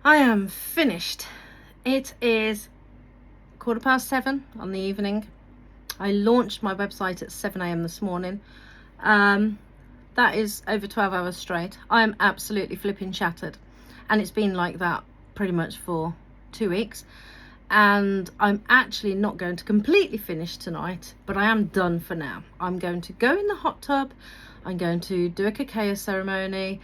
I am finished. It is 7:15 on the evening. I launched my website at 7 a.m. this morning. That is over 12 hours straight. I am absolutely flipping shattered, and it's been like that pretty much for 2 weeks. And I'm actually not going to completely finish tonight, but I am done for now. I'm going to go in the hot tub. I'm going to do a cacao ceremony,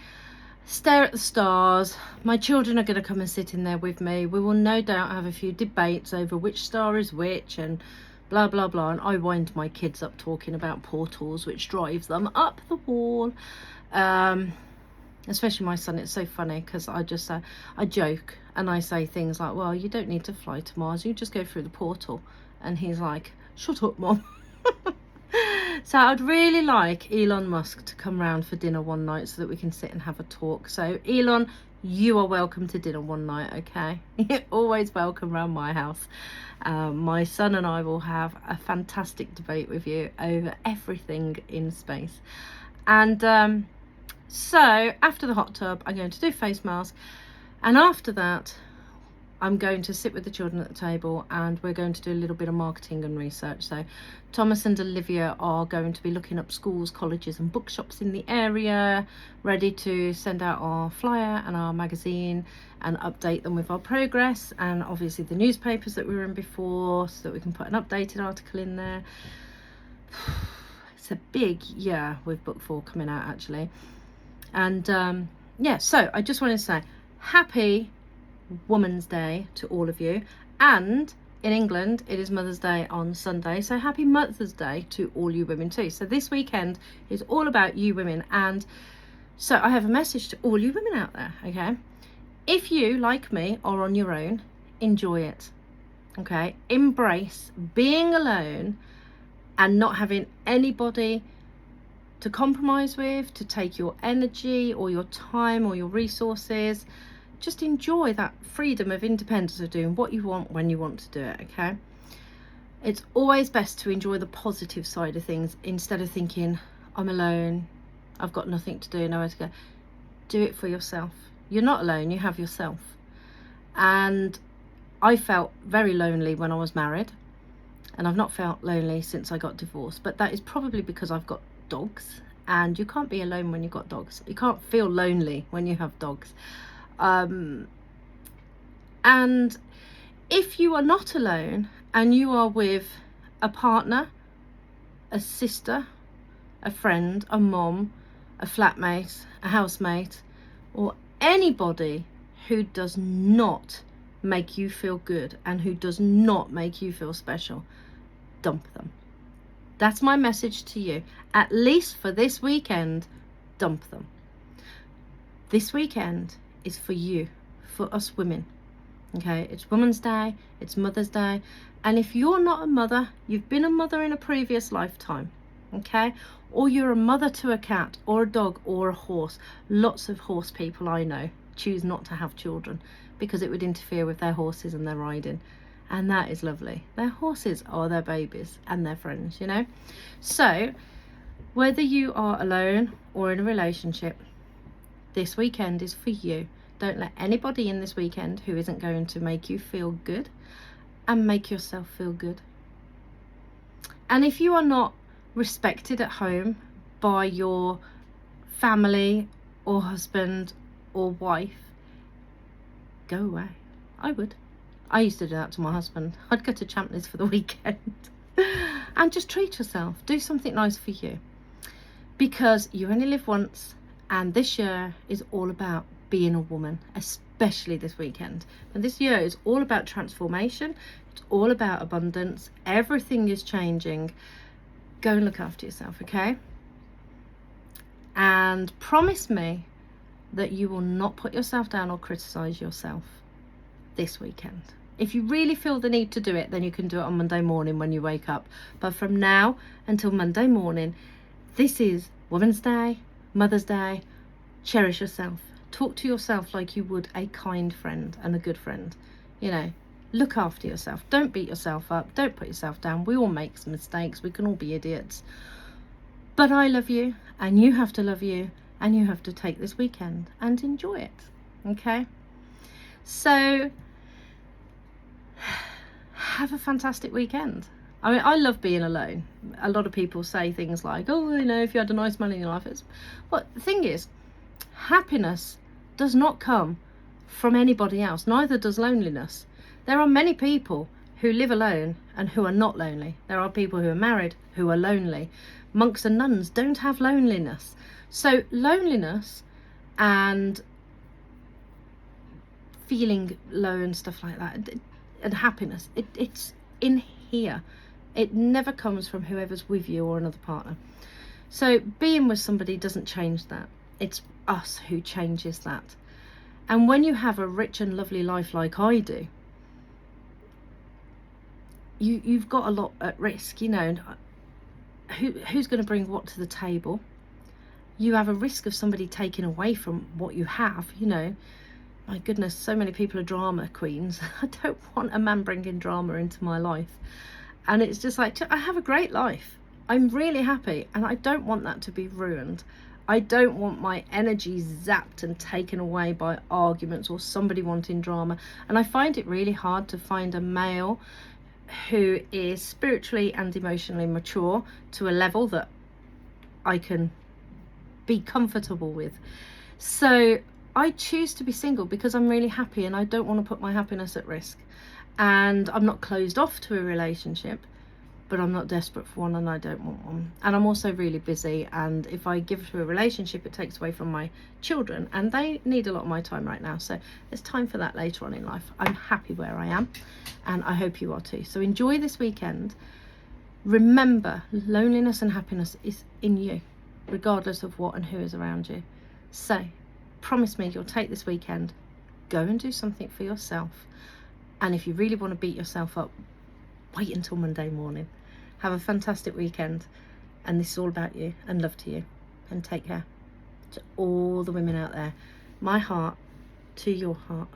stare at the stars. My children are going to come and sit in there with me. We will no doubt have a few debates over which star is which and blah blah blah, and I wind my kids up talking about portals, which drives them up the wall. Especially my son. It's so funny because I joke and I say things like, well, you don't need to fly to Mars, you just go through the portal. And he's like, shut up, Mom. So I'd really like Elon Musk to come round for dinner one night so that we can sit and have a talk. So Elon, you are welcome to dinner one night, okay? You're always welcome round my house. My son and I will have a fantastic debate with you over everything in space. And so after the hot tub, I'm going to do face mask, and after that I'm going to sit with the children at the table and we're going to do a little bit of marketing and research. So Thomas and Olivia are going to be looking up schools, colleges and bookshops in the area, ready to send out our flyer and our magazine and update them with our progress, and obviously the newspapers that we were in before, so that we can put an updated article in there. It's a big year with book 4 coming out actually. And yeah, so I just wanted to say happy Women's Day to all of you, and in England it is Mother's Day on Sunday, so happy Mother's Day to all you women too. So this weekend is all about you women, and so I have a message to all you women out there, okay? If you, like me, are on your own, enjoy it, okay? Embrace being alone and not having anybody to compromise with, to take your energy or your time or your resources. Just enjoy that freedom of independence of doing what you want when you want to do it, okay? It's always best to enjoy the positive side of things instead of thinking, I'm alone, I've got nothing to do, nowhere to go. Do it for yourself. You're not alone, you have yourself. And I felt very lonely when I was married, and I've not felt lonely since I got divorced, but that is probably because I've got dogs, and you can't be alone when you've got dogs. You can't feel lonely when you have dogs. And if you are not alone and you are with a partner, a sister, a friend, a mom, a flatmate, a housemate, or anybody who does not make you feel good and who does not make you feel special, dump them. That's my message to you. At least for this weekend, dump them. This weekend is for you, for us women, okay? It's Women's Day, it's Mother's Day, and if you're not a mother, you've been a mother in a previous lifetime, okay? Or you're a mother to a cat or a dog or a horse. Lots of horse people I know choose not to have children because it would interfere with their horses and their riding, and that is lovely. Their horses are their babies and their friends, you know? So whether you are alone or in a relationship, this weekend is for you. Don't let anybody in this weekend who isn't going to make you feel good, and make yourself feel good. And if you are not respected at home by your family or husband or wife, go away. I would. I used to do that to my husband. I'd go to Champneys for the weekend and just treat yourself. Do something nice for you, because you only live once. And this year is all about being a woman, especially this weekend. And this year is all about transformation. It's all about abundance. Everything is changing. Go and look after yourself, okay? And promise me that you will not put yourself down or criticize yourself this weekend. If you really feel the need to do it, then you can do it on Monday morning when you wake up. But from now until Monday morning, this is Women's Day, Mother's Day. Cherish yourself. Talk to yourself like you would a kind friend and a good friend. You know, look after yourself. Don't beat yourself up. Don't put yourself down. We all make some mistakes. We can all be idiots. But I love you, and you have to love you, and you have to take this weekend and enjoy it. Okay? So have a fantastic weekend. I mean, I love being alone. A lot of people say things like, oh, you know, if you had a nice man in your life, it's... But the thing is, happiness does not come from anybody else. Neither does loneliness. There are many people who live alone and who are not lonely. There are people who are married who are lonely. Monks and nuns don't have loneliness. So loneliness and feeling low and stuff like that, and happiness, it's in here. It never comes from whoever's with you or another partner. So being with somebody doesn't change that. It's us who changes that. And when you have a rich and lovely life like I do, you've got a lot at risk, you know. Who's going to bring what to the table? You have a risk of somebody taking away from what you have, you know. My goodness, so many people are drama queens. I don't want a man bringing drama into my life. And it's just like, I have a great life. I'm really happy, and I don't want that to be ruined. I don't want my energy zapped and taken away by arguments or somebody wanting drama. And I find it really hard to find a male who is spiritually and emotionally mature to a level that I can be comfortable with. So I choose to be single because I'm really happy, and I don't want to put my happiness at risk. And I'm not closed off to a relationship, but I'm not desperate for one, and I don't want one. And I'm also really busy, and if I give to a relationship, it takes away from my children, and they need a lot of my time right now. So there's time for that later on in life. I'm happy where I am, and I hope you are too. So enjoy this weekend. Remember, loneliness and happiness is in you, regardless of what and who is around you. So promise me you'll take this weekend, go and do something for yourself. And if you really want to beat yourself up, wait until Monday morning. Have a fantastic weekend. And this is all about you, and love to you. And take care. To all the women out there, my heart to your heart.